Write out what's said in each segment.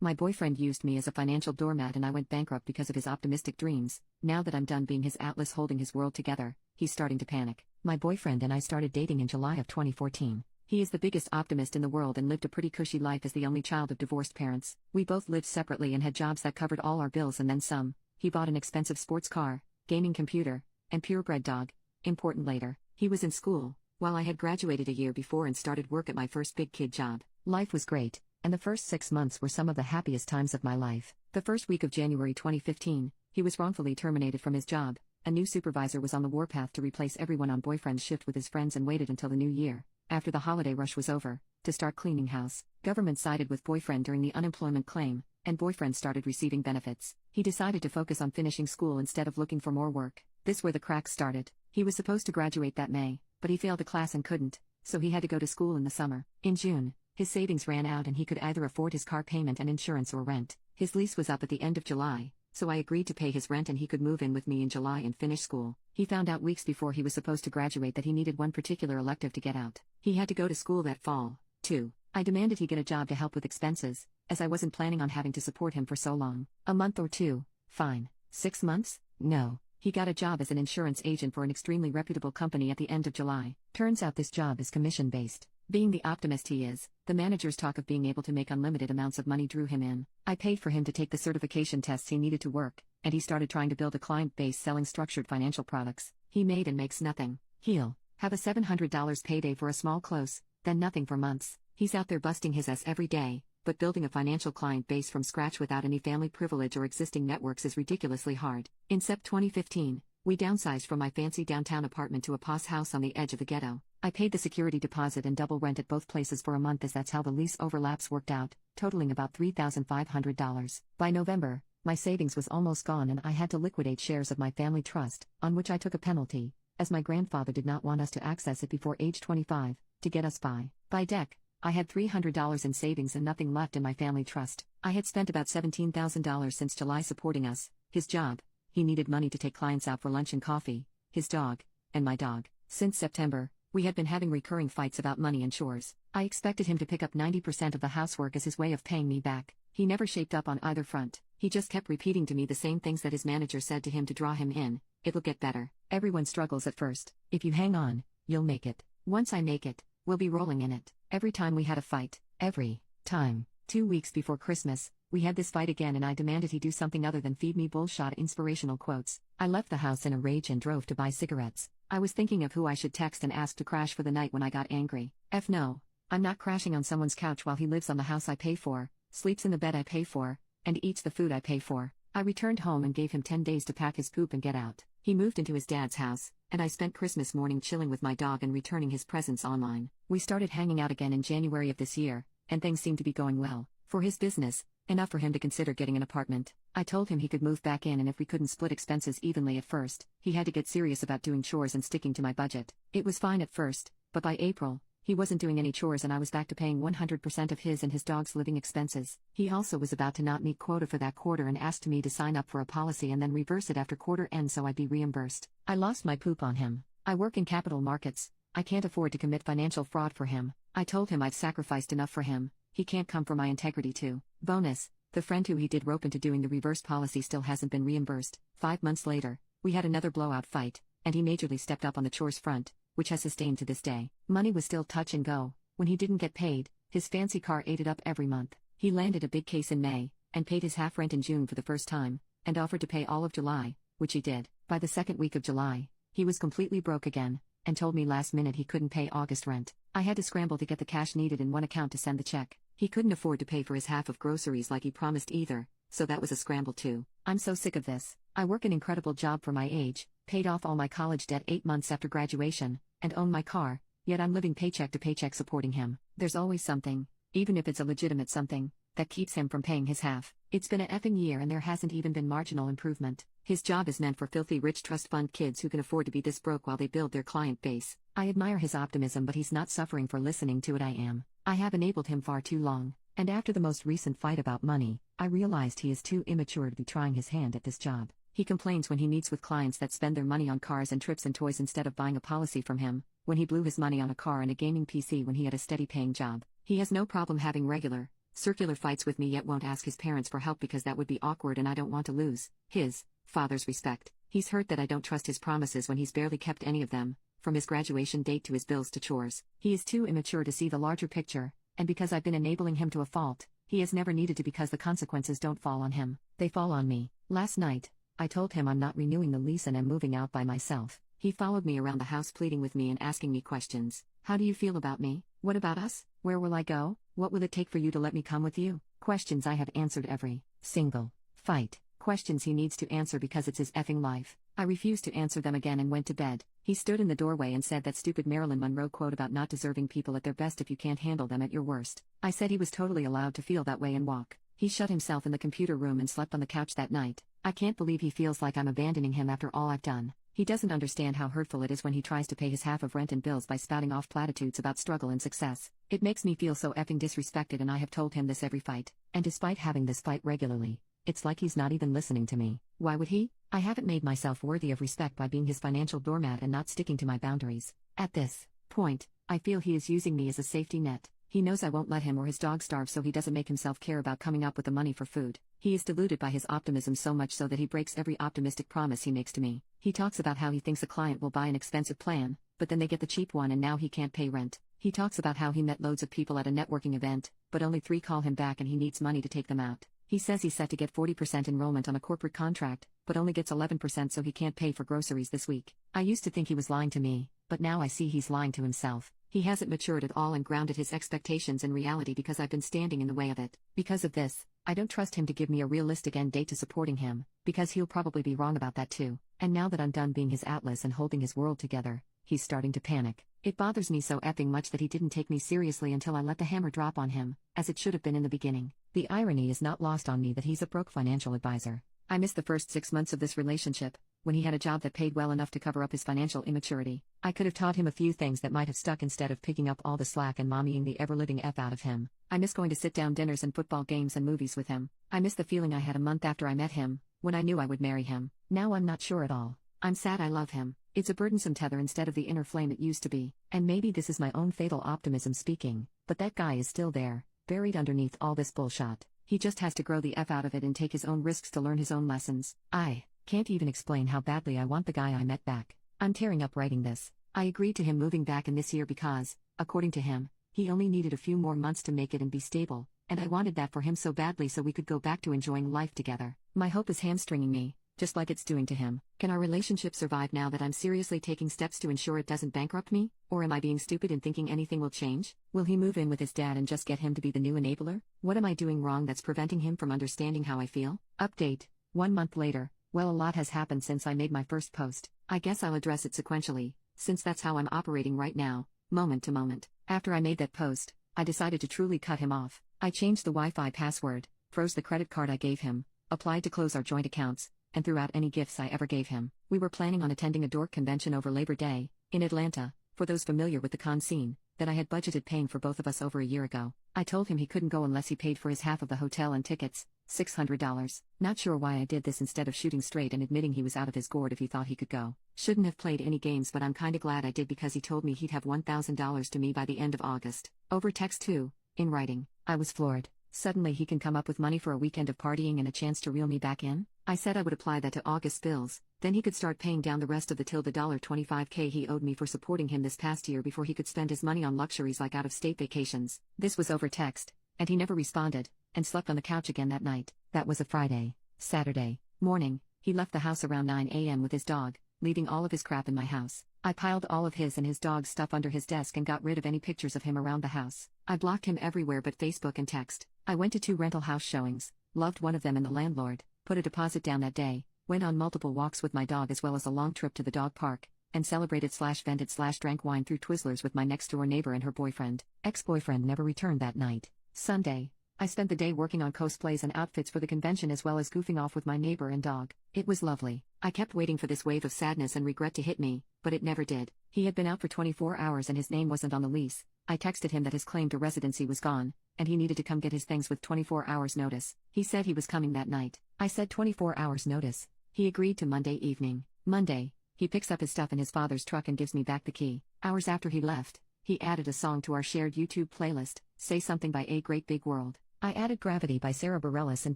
My boyfriend used me as a financial doormat and I went bankrupt because of his optimistic dreams. Now that I'm done being his atlas holding his world together, he's starting to panic. My boyfriend and I started dating in July of 2014. He is the biggest optimist in the world and lived a pretty cushy life as the only child of divorced parents. We both lived separately and had jobs that covered all our bills and then some. He bought an expensive sports car, gaming computer, and purebred dog. Important later. He was in school, while I had graduated a year before and started work at my first big kid job. Life was great, and the first 6 months were some of the happiest times of my life. The first week of January 2015, he was wrongfully terminated from his job. A new supervisor was on the warpath to replace everyone on boyfriend's shift with his friends and waited until the new year, after the holiday rush was over, to start cleaning house. Government sided with boyfriend during the unemployment claim, and boyfriend started receiving benefits. He decided to focus on finishing school instead of looking for more work. This where the cracks started. He was supposed to graduate that May, but he failed a class and couldn't, so he had to go to school in the summer. In June, his savings ran out and he could either afford his car payment and insurance or rent. His lease was up at the end of July, so I agreed to pay his rent and he could move in with me in July and finish school. He found out weeks before he was supposed to graduate that he needed one particular elective to get out. He had to go to school that fall, too. I demanded he get a job to help with expenses, as I wasn't planning on having to support him for so long. A month or two, fine. 6 months? No. He got a job as an insurance agent for an extremely reputable company at the end of July. Turns out this job is commission-based. Being the optimist he is, the manager's talk of being able to make unlimited amounts of money drew him in. I paid for him to take the certification tests he needed to work, and he started trying to build a client base selling structured financial products. He made and makes nothing. He'll have a $700 payday for a small close, then nothing for months. He's out there busting his ass every day, but building a financial client base from scratch without any family privilege or existing networks is ridiculously hard. In Sept 2015, we downsized from my fancy downtown apartment to a posh house on the edge of the ghetto. I paid the security deposit and double rent at both places for a month as that's how the lease overlaps worked out, totaling about $3,500. By November, my savings was almost gone and I had to liquidate shares of my family trust, on which I took a penalty, as my grandfather did not want us to access it before age 25, to get us by. By deck, I had $300 in savings and nothing left in my family trust. I had spent about $17,000 since July supporting us, his job, he needed money to take clients out for lunch and coffee, his dog, and my dog. Since September, we had been having recurring fights about money and chores. I expected him to pick up 90% of the housework as his way of paying me back. He never shaped up on either front. He just kept repeating to me the same things that his manager said to him to draw him in. It'll get better. Everyone struggles at first. If you hang on, you'll make it. Once I make it, we'll be rolling in it. Every time we had a fight. Every time. 2 weeks before Christmas, we had this fight again and I demanded he do something other than feed me bullshit inspirational quotes. I left the house in a rage and drove to buy cigarettes. I was thinking of who I should text and ask to crash for the night when I got angry. No. I'm not crashing on someone's couch while he lives on the house I pay for, sleeps in the bed I pay for, and eats the food I pay for. I returned home and gave him 10 days to pack his poop and get out. He moved into his dad's house, and I spent Christmas morning chilling with my dog and returning his presents online. We started hanging out again in January of this year, and things seemed to be going well. For his business, enough for him to consider getting an apartment. I told him he could move back in and if we couldn't split expenses evenly at first, he had to get serious about doing chores and sticking to my budget. It was fine at first, but by April, he wasn't doing any chores and I was back to paying 100% of his and his dog's living expenses. He also was about to not meet quota for that quarter and asked me to sign up for a policy and then reverse it after quarter end so I'd be reimbursed. I lost my poop on him. I work in capital markets. I can't afford to commit financial fraud for him. I told him I've sacrificed enough for him. He can't come for my integrity too. Bonus, the friend who he did rope into doing the reverse policy still hasn't been reimbursed. 5 months later, we had another blowout fight, and he majorly stepped up on the chores front, which has sustained to this day. Money was still touch and go. When he didn't get paid, his fancy car ate it up every month. He landed a big case in May, and paid his half rent in June for the first time, and offered to pay all of July, which he did. By the second week of July, he was completely broke again, and told me last minute he couldn't pay August rent. I had to scramble to get the cash needed in one account to send the check. He couldn't afford to pay for his half of groceries like he promised either, so that was a scramble too. I'm so sick of this. I work an incredible job for my age, paid off all my college debt 8 months after graduation, and own my car, yet I'm living paycheck to paycheck supporting him. There's always something, even if it's a legitimate something, that keeps him from paying his half. It's been a effing year and there hasn't even been marginal improvement. His job is meant for filthy rich trust fund kids who can afford to be this broke while they build their client base. I admire his optimism but he's not suffering for listening to it. I am. I have enabled him far too long, and after the most recent fight about money, I realized he is too immature to be trying his hand at this job. He complains when he meets with clients that spend their money on cars and trips and toys instead of buying a policy from him, when he blew his money on a car and a gaming PC when he had a steady paying job. He has no problem having regular, circular fights with me yet won't ask his parents for help because that would be awkward and I don't want to lose his father's respect. He's hurt that I don't trust his promises when he's barely kept any of them, from his graduation date to his bills to chores. He is too immature to see the larger picture, and because I've been enabling him to a fault, he has never needed to because the consequences don't fall on him, they fall on me. Last night, I told him I'm not renewing the lease and am moving out by myself. He followed me around the house pleading with me and asking me questions. How do you feel about me? What about us? Where will I go? What will it take for you to let me come with you? Questions I have answered every single fight. Questions he needs to answer because it's his effing life. I refused to answer them again and went to bed. He stood in the doorway and said that stupid Marilyn Monroe quote about not deserving people at their best if you can't handle them at your worst. I said he was totally allowed to feel that way and walk. He shut himself in the computer room and slept on the couch that night. I can't believe he feels like I'm abandoning him after all I've done. He doesn't understand how hurtful it is when he tries to pay his half of rent and bills by spouting off platitudes about struggle and success. It makes me feel so effing disrespected and I have told him this every fight. And despite having this fight regularly, it's like he's not even listening to me. Why would he? I haven't made myself worthy of respect by being his financial doormat and not sticking to my boundaries. At this point, I feel he is using me as a safety net. He knows I won't let him or his dog starve, so he doesn't make himself care about coming up with the money for food. He is deluded by his optimism so much so that he breaks every optimistic promise he makes to me. He talks about how he thinks a client will buy an expensive plan, but then they get the cheap one and now he can't pay rent. He talks about how he met loads of people at a networking event, but only 3 call him back and he needs money to take them out. He says he's set to get 40% enrollment on a corporate contract, but only gets 11% so he can't pay for groceries this week. I used to think he was lying to me, but now I see he's lying to himself. He hasn't matured at all and grounded his expectations in reality because I've been standing in the way of it. Because of this, I don't trust him to give me a realistic end date to supporting him, because he'll probably be wrong about that too. And now that I'm done being his atlas and holding his world together, he's starting to panic. It bothers me so effing much that he didn't take me seriously until I let the hammer drop on him, as it should have been in the beginning. The irony is not lost on me that he's a broke financial advisor. I missed the first 6 months of this relationship, when he had a job that paid well enough to cover up his financial immaturity. I could have taught him a few things that might have stuck instead of picking up all the slack and mommying the ever-living F out of him. I miss going to sit-down dinners and football games and movies with him. I miss the feeling I had a month after I met him, when I knew I would marry him. Now I'm not sure at all. I'm sad I love him. It's a burdensome tether instead of the inner flame it used to be. And maybe this is my own fatal optimism speaking, but that guy is still there, buried underneath all this bullshit. He just has to grow the F out of it and take his own risks to learn his own lessons. I can't even explain how badly I want the guy I met back. I'm tearing up writing this. I agreed to him moving back in this year because, according to him, he only needed a few more months to make it and be stable, and I wanted that for him so badly so we could go back to enjoying life together. My hope is hamstringing me, just like it's doing to him. Can our relationship survive now that I'm seriously taking steps to ensure it doesn't bankrupt me? Or am I being stupid in thinking anything will change? Will he move in with his dad and just get him to be the new enabler? What am I doing wrong that's preventing him from understanding how I feel? Update. 1 month later. Well, a lot has happened since I made my first post. I guess I'll address it sequentially, since that's how I'm operating right now, moment to moment. After I made that post, I decided to truly cut him off. I changed the Wi-Fi password, froze the credit card I gave him, applied to close our joint accounts, and threw out any gifts I ever gave him. We were planning on attending a dork convention over Labor Day, in Atlanta, for those familiar with the con scene, that I had budgeted paying for both of us over a year ago. I told him he couldn't go unless he paid for his half of the hotel and tickets, $600. Not sure why I did this instead of shooting straight and admitting he was out of his gourd if he thought he could go. Shouldn't have played any games, but I'm kinda glad I did because he told me he'd have $1,000 to me by the end of August. Over text too, in writing. I was floored. Suddenly he can come up with money for a weekend of partying and a chance to reel me back in? I said I would apply that to August's bills, then he could start paying down the rest of the $25K he owed me for supporting him this past year before he could spend his money on luxuries like out-of-state vacations. This was over text, and he never responded, and slept on the couch again that night. That was a Friday. Saturday morning, he left the house around 9 a.m. with his dog, leaving all of his crap in my house. I piled all of his and his dog's stuff under his desk and got rid of any pictures of him around the house. I blocked him everywhere but Facebook and text. I went to 2 rental house showings, loved one of them and the landlord, put a deposit down that day, went on multiple walks with my dog as well as a long trip to the dog park, and celebrated/vended/drank wine through Twizzlers with my next-door neighbor and her boyfriend. Ex-boyfriend never returned that night. Sunday. I spent the day working on cosplays and outfits for the convention as well as goofing off with my neighbor and dog. It was lovely. I kept waiting for this wave of sadness and regret to hit me, but it never did. He had been out for 24 hours and his name wasn't on the lease. I texted him that his claim to residency was gone, and he needed to come get his things with 24 hours notice. He said he was coming that night. I said 24 hours notice. He agreed to Monday evening. Monday, he picks up his stuff in his father's truck and gives me back the key. Hours after he left, he added a song to our shared YouTube playlist, Say Something by A Great Big World. I added Gravity by Sarah Bareilles and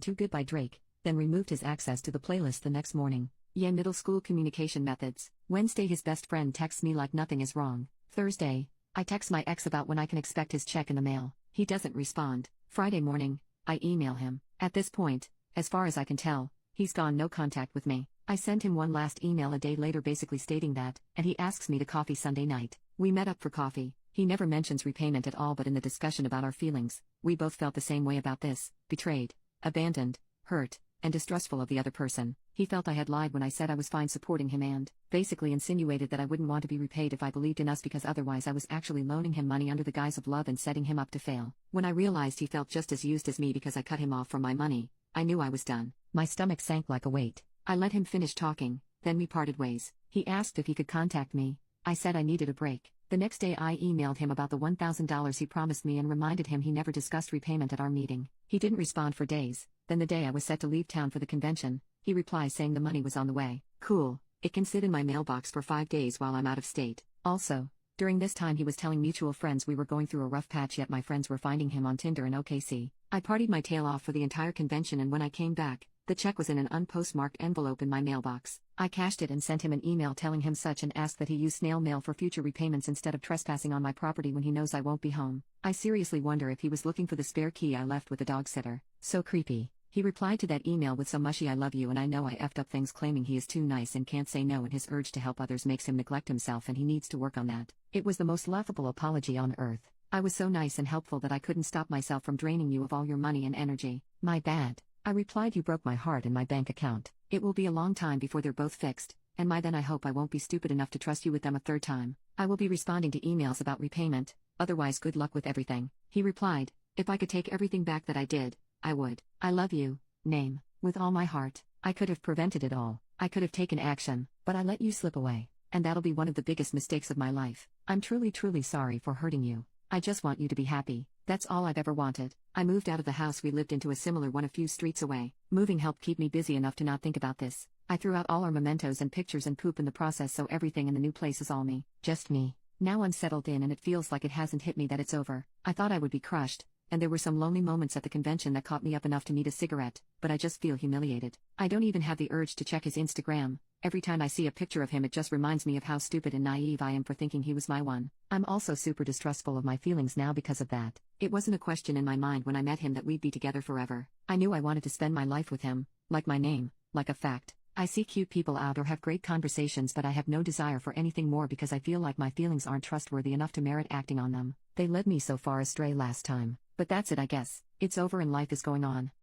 Too Good by Drake, then removed his access to the playlist the next morning. Yeah, middle school communication methods. Wednesday, his best friend texts me like nothing is wrong. Thursday, I text my ex about when I can expect his check in the mail. He doesn't respond. Friday morning, I email him. At this point, as far as I can tell, he's gone no contact with me. I send him one last email a day later basically stating that, and he asks me to coffee Sunday night. We met up for coffee. He never mentions repayment at all, but in the discussion about our feelings, we both felt the same way about this: betrayed, abandoned, hurt, and distrustful of the other person. He felt I had lied when I said I was fine supporting him and basically insinuated that I wouldn't want to be repaid if I believed in us because otherwise I was actually loaning him money under the guise of love and setting him up to fail. When I realized he felt just as used as me because I cut him off from my money, I knew I was done. My stomach sank like a weight. I let him finish talking, then we parted ways. He asked if he could contact me. I said I needed a break. The next day I emailed him about the $1,000 he promised me and reminded him he never discussed repayment at our meeting. He didn't respond for days. Then the day I was set to leave town for the convention, he replies saying the money was on the way. Cool, it can sit in my mailbox for 5 days while I'm out of state. Also, during this time he was telling mutual friends we were going through a rough patch, yet my friends were finding him on Tinder in OKC. I partied my tail off for the entire convention, and when I came back, the check was in an unpostmarked envelope in my mailbox. I cashed it and sent him an email telling him such and asked that he use snail mail for future repayments instead of trespassing on my property when he knows I won't be home. I seriously wonder if he was looking for the spare key I left with the dog sitter. So creepy. He replied to that email with some mushy "I love you and I know I effed up things," claiming he is too nice and can't say no and his urge to help others makes him neglect himself and he needs to work on that. It was the most laughable apology on earth. I was so nice and helpful that I couldn't stop myself from draining you of all your money and energy. My bad. I replied, you broke my heart and my bank account. It will be a long time before they're both fixed, and then I hope I won't be stupid enough to trust you with them a third time. I will be responding to emails about repayment, otherwise good luck with everything. He replied, if I could take everything back that I did, I would. I love you, name, with all my heart. I could have prevented it all. I could have taken action, but I let you slip away, and that'll be one of the biggest mistakes of my life. I'm truly sorry for hurting you. I just want you to be happy. That's all I've ever wanted. I moved out of the house we lived into a similar one a few streets away. Moving helped keep me busy enough to not think about this. I threw out all our mementos and pictures and poop in the process, so everything in the new place is all me. Just me. Now I'm settled in and it feels like it hasn't hit me that it's over. I thought I would be crushed, and there were some lonely moments at the convention that caught me up enough to need a cigarette, but I just feel humiliated. I don't even have the urge to check his Instagram. Every time I see a picture of him it just reminds me of how stupid and naive I am for thinking he was my one. I'm also super distrustful of my feelings now because of that. It wasn't a question in my mind when I met him that we'd be together forever. I knew I wanted to spend my life with him, like my name, like a fact. I see cute people out or have great conversations, but I have no desire for anything more because I feel like my feelings aren't trustworthy enough to merit acting on them. They led me so far astray last time. But that's it, I guess. It's over and life is going on.